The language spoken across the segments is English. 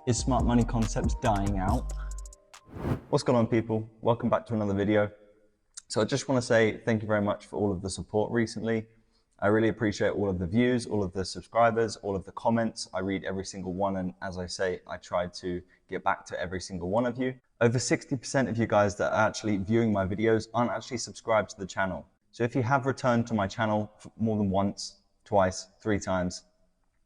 Is smart money concepts dying out? What's going on, people? Welcome back to another video. So I just want to say thank you very much for all of the support recently. I really appreciate all of the views, all of the subscribers, all of the comments. I read every single one, and as I say, I try to get back to every single one of you. Over 60% of you guys that are actually viewing my videos aren't actually subscribed to the channel. So if you have returned to my channel more than once, twice, 3 times,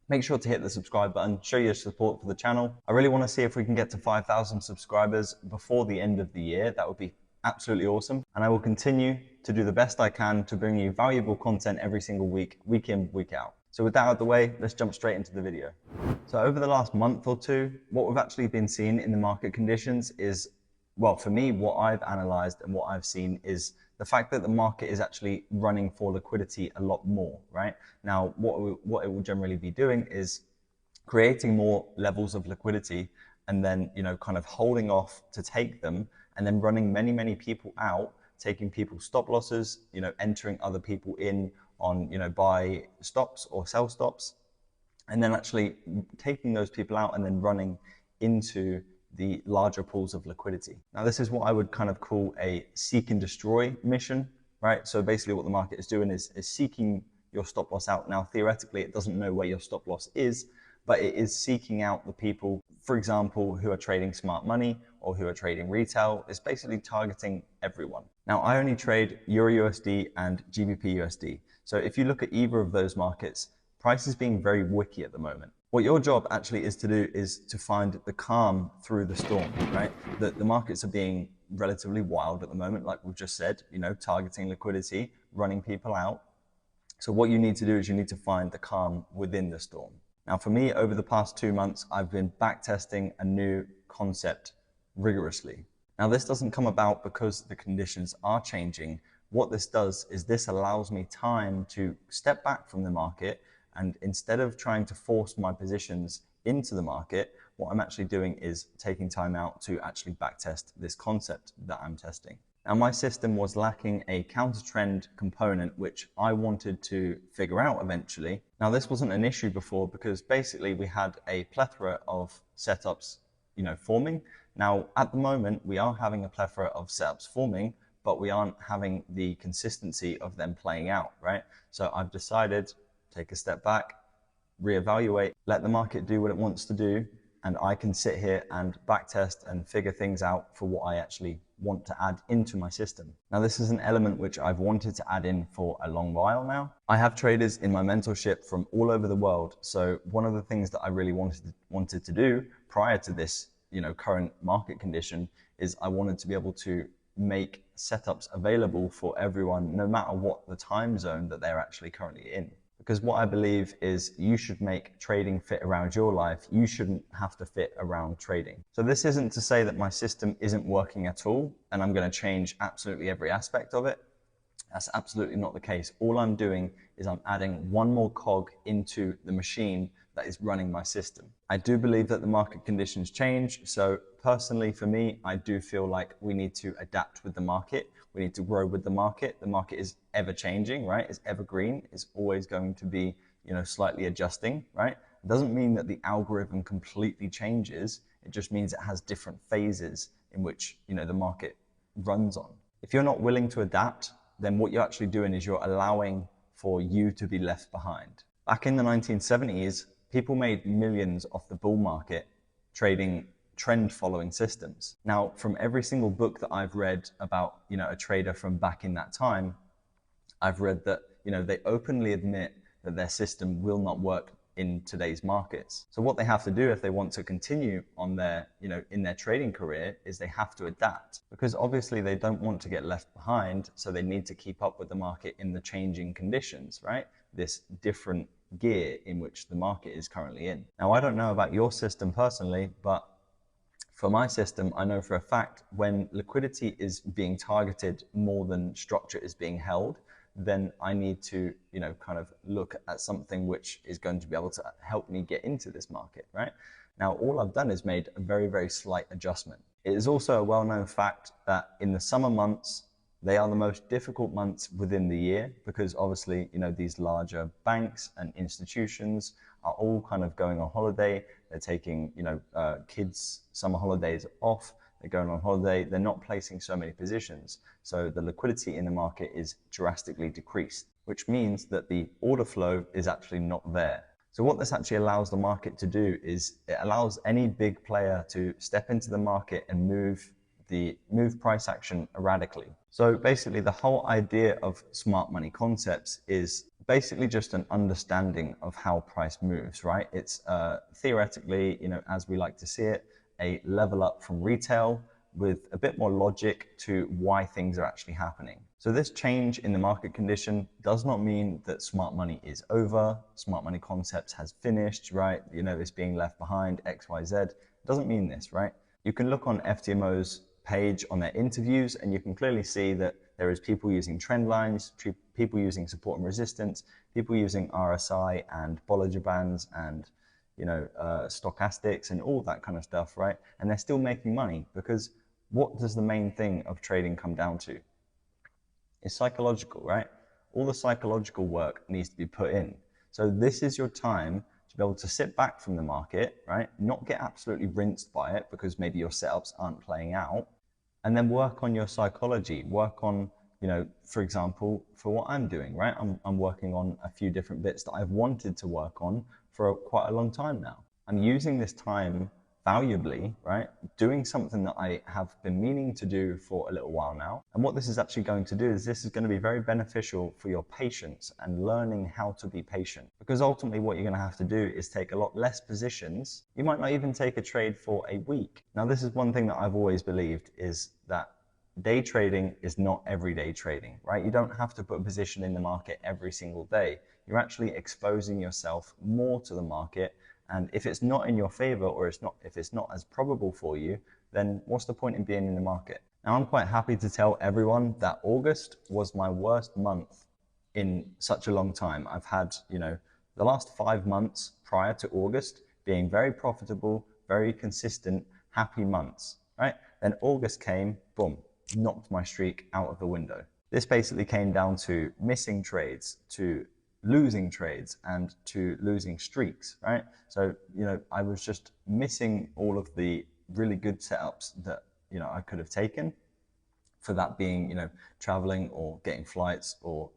make sure to hit the subscribe button, show your support for the channel. I really want to see if we can get to 5,000 subscribers before the end of the year. That would be absolutely awesome. And I will continue to do the best I can to bring you valuable content every single week, week in, week out. So with that out of the way, let's jump straight into the video. So over the last month or two, what we've actually been seeing in the market conditions is, well, for me, what I've analyzed and what I've seen is the fact that the market is actually running for liquidity a lot more, right? Now, what it will generally be doing is creating more levels of liquidity and then, kind of holding off to take them and then running many people out, taking people's stop losses, entering other people in on, buy stops or sell stops, and then actually taking those people out and then running into the larger pools of liquidity. Now, this is what I would kind of call a seek and destroy mission, right? So basically what the market is doing is seeking your stop loss out. Now, theoretically, it doesn't know where your stop loss is, but it is seeking out the people, for example, who are trading smart money or who are trading retail. It's basically targeting everyone. Now, I only trade Euro USD and GBP USD. So if you look at either of those markets, price is being very wicky at the moment. What your job actually is to do is to find the calm through the storm, right? The markets are being relatively wild at the moment, like we've just said, targeting liquidity, running people out. So what you need to do is you need to find the calm within the storm. Now, for me, over the past 2 months, I've been backtesting a new concept rigorously. Now, this doesn't come about because the conditions are changing. What this does is this allows me time to step back from the market, and instead of trying to force my positions into the market, what I'm actually doing is taking time out to actually backtest this concept that I'm testing. Now, my system was lacking a counter trend component, which I wanted to figure out eventually. Now, this wasn't an issue before because basically we had a plethora of setups, forming. Now, at the moment, we are having a plethora of setups forming, but we aren't having the consistency of them playing out, right? So I've decided, take a step back, reevaluate, let the market do what it wants to do, and I can sit here and backtest and figure things out for what I actually want to add into my system. Now, this is an element which I've wanted to add in for a long while now. I have traders in my mentorship from all over the world. So one of the things that I really wanted to do prior to this, current market condition is I wanted to be able to make setups available for everyone, no matter what the time zone that they're actually currently in. Because what I believe is you should make trading fit around your life. You shouldn't have to fit around trading. So this isn't to say that my system isn't working at all and I'm going to change absolutely every aspect of it. That's absolutely not the case. All I'm doing is I'm adding one more cog into the machine that is running my system. I do believe that the market conditions change. So personally for me, I do feel like we need to adapt with the market. We need to grow with the market. The market is ever changing, right? It's evergreen. It's always going to be, slightly adjusting, right? It doesn't mean that the algorithm completely changes. It just means it has different phases in which, the market runs on. If you're not willing to adapt, then what you're actually doing is you're allowing for you to be left behind. Back in the 1970s, people made millions off the bull market trading trend following systems. Now, from every single book that I've read about, a trader from back in that time, I've read that, they openly admit that their system will not work in today's markets. So what they have to do if they want to continue on their, in their trading career is they have to adapt, because obviously they don't want to get left behind. So they need to keep up with the market in the changing conditions, right? This different gear in which the market is currently in. Now, I don't know about your system personally, but for my system, I know for a fact when liquidity is being targeted more than structure is being held, then I need to, kind of look at something which is going to be able to help me get into this market, right? Now, all I've done is made a very slight adjustment. It is also a well-known fact that in the summer months, They are the most difficult months within the year because obviously, these larger banks and institutions are all kind of going on holiday. They're taking, kids' summer holidays off. They're going on holiday. They're not placing so many positions. So the liquidity in the market is drastically decreased, which means that the order flow is actually not there. So what this actually allows the market to do is it allows any big player to step into the market and move price action radically. So basically the whole idea of smart money concepts is basically just an understanding of how price moves, right? It's theoretically, as we like to see it, a level up from retail with a bit more logic to why things are actually happening. So this change in the market condition does not mean that smart money is over, smart money concepts has finished, right? It's being left behind, X, Y, Z. It doesn't mean this, right? You can look on FTMO's page on their interviews and you can clearly see that there is people using trend lines, people using support and resistance, people using RSI and Bollinger Bands and stochastics and all that kind of stuff, right? And they're still making money because what does the main thing of trading come down to? It's psychological, right? All the psychological work needs to be put in. So this is your time to be able to sit back from the market, right? Not get absolutely rinsed by it because maybe your setups aren't playing out, and then work on your psychology, work on, for example, for what I'm doing, right? I'm working on a few different bits that I've wanted to work on for quite a long time now. I'm using this time valuably, right? Doing something that I have been meaning to do for a little while now. And what this is actually going to do is this is going to be very beneficial for your patience and learning how to be patient. Because ultimately what you're going to have to do is take a lot less positions. You might not even take a trade for a week. Now, this is one thing that I've always believed is that day trading is not everyday trading, right? You don't have to put a position in the market every single day. You're actually exposing yourself more to the market. And if it's not in your favor or if it's not as probable for you, then what's the point in being in the market? Now, I'm quite happy to tell everyone that August was my worst month in such a long time. I've had, the last 5 months prior to August being very profitable, very consistent, happy months, right? Then August came, boom, knocked my streak out of the window. This basically came down to missing trades, to losing trades and to losing streaks, right? So, I was just missing all of the really good setups that, I could have taken, for that being, traveling or getting flights or,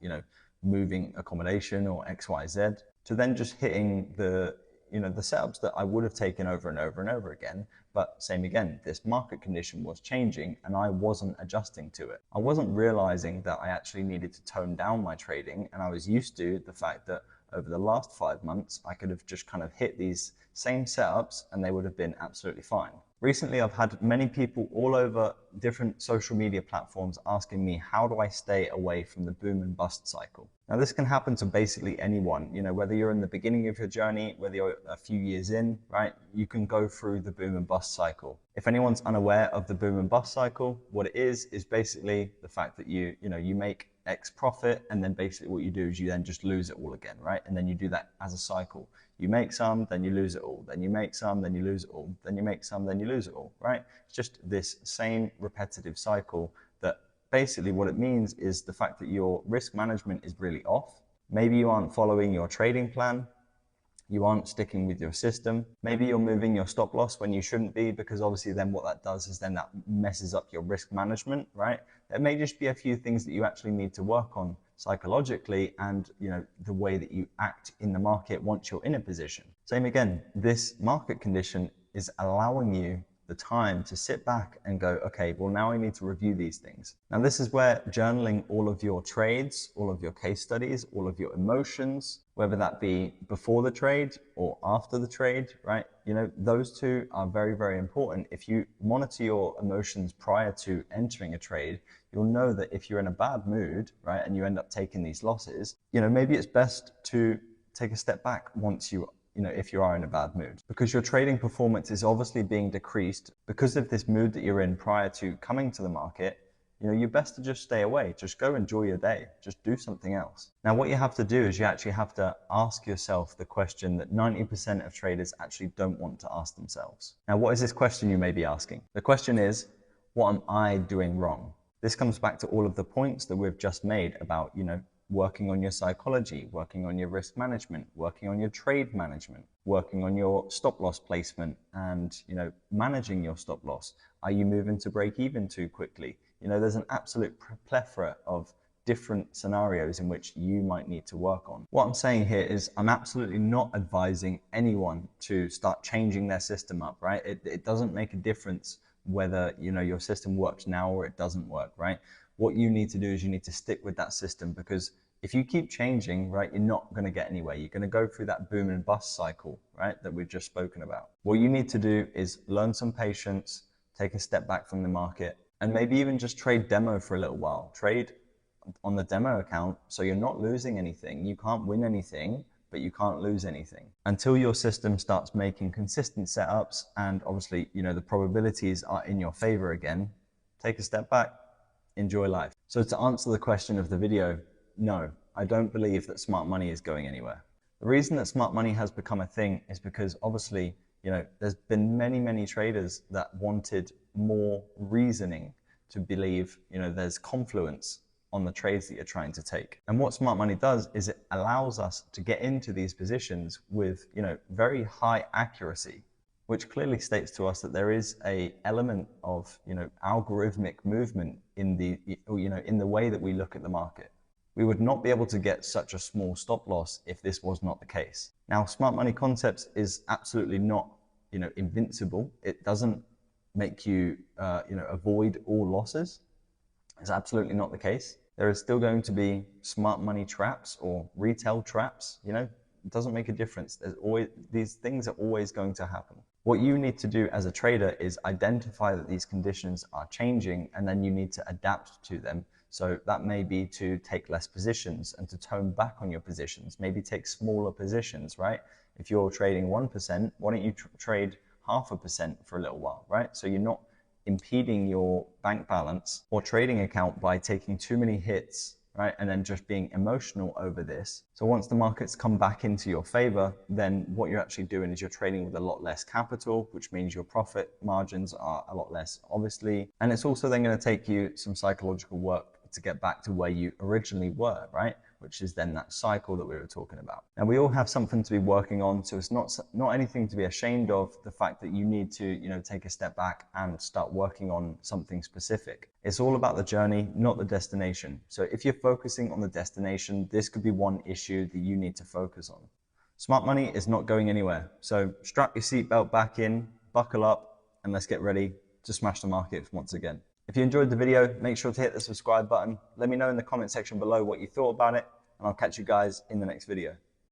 moving accommodation or X, Y, Z, to then just hitting the setups that I would have taken over and over and over again. But same again, this market condition was changing and I wasn't adjusting to it. I wasn't realizing that I actually needed to tone down my trading, and I was used to the fact that over the last 5 months, I could have just kind of hit these same setups and they would have been absolutely fine. Recently, I've had many people all over different social media platforms asking me, how do I stay away from the boom and bust cycle? Now, this can happen to basically anyone, whether you're in the beginning of your journey, whether you're a few years in, right? You can go through the boom and bust cycle. If anyone's unaware of the boom and bust cycle, what it is basically the fact that you make X profit, and then basically what you do is you then just lose it all again, right? And then you do that as a cycle. You make some, then you lose it all. Then you make some, then you lose it all. Then you make some, then you lose it all, right? It's just this same repetitive cycle that basically what it means is the fact that your risk management is really off. Maybe you aren't following your trading plan. You aren't sticking with your system. Maybe you're moving your stop loss when you shouldn't be, because obviously then what that does is then that messes up your risk management, right? There may just be a few things that you actually need to work on psychologically and the way that you act in the market once you're in a position. Same again, this market condition is allowing you the time to sit back and go, okay, well, now I need to review these things. Now, this is where journaling all of your trades, all of your case studies, all of your emotions, whether that be before the trade or after the trade, right? Those two are very, very important. If you monitor your emotions prior to entering a trade, you'll know that if you're in a bad mood, right, and you end up taking these losses, maybe it's best to take a step back once if you are in a bad mood, because your trading performance is obviously being decreased because of this mood that you're in prior to coming to the market. You're best to just stay away. Just go enjoy your day. Just do something else. Now, what you have to do is you actually have to ask yourself the question that 90% of traders actually don't want to ask themselves. Now, what is this question you may be asking? The question is, what am I doing wrong? This comes back to all of the points that we've just made about, working on your psychology, working on your risk management, working on your trade management, working on your stop loss placement and, managing your stop loss. Are you moving to break even too quickly? There's an absolute plethora of different scenarios in which you might need to work on. What I'm saying here is I'm absolutely not advising anyone to start changing their system up, right? It doesn't make a difference whether, your system works now or it doesn't work, right? What you need to do is you need to stick with that system, because if you keep changing, right, you're not going to get anywhere. You're going to go through that boom and bust cycle, right, that we've just spoken about. What you need to do is learn some patience, take a step back from the market, and maybe even just trade demo for a little while. Trade on the demo account so you're not losing anything. You can't win anything, but you can't lose anything until your system starts making consistent setups and obviously, the probabilities are in your favor again. Take a step back, enjoy life. So to answer the question of the video, no, I don't believe that smart money is going anywhere. The reason that smart money has become a thing is because obviously, there's been many traders that wanted more reasoning to believe, there's confluence on the trades that you're trying to take. And what smart money does is it allows us to get into these positions with, very high accuracy, which clearly states to us that there is a element of, algorithmic movement in the way that we look at the market. We would not be able to get such a small stop loss if this was not the case. Now, smart money concepts is absolutely not, invincible. It doesn't make you, avoid all losses. It's absolutely not the case. There is still going to be smart money traps or retail traps. It doesn't make a difference. These things are always going to happen. What you need to do as a trader is identify that these conditions are changing, and then you need to adapt to them. So that may be to take less positions and to tone back on your positions, maybe take smaller positions, right? If you're trading 1%, why don't you trade 0.5% for a little while, right? So you're not impeding your bank balance or trading account by taking too many hits, right? And then just being emotional over this. So once the markets come back into your favor, then what you're actually doing is you're trading with a lot less capital, which means your profit margins are a lot less, obviously. And it's also then going to take you some psychological work to get back to where you originally were, right? Which is then that cycle that we were talking about. Now, we all have something to be working on, so it's not anything to be ashamed of, the fact that you need to, take a step back and start working on something specific. It's all about the journey, not the destination. So if you're focusing on the destination, this could be one issue that you need to focus on. Smart money is not going anywhere. So strap your seatbelt back in, buckle up, and let's get ready to smash the market once again. If you enjoyed the video, make sure to hit the subscribe button. Let me know in the comment section below what you thought about it, and I'll catch you guys in the next video.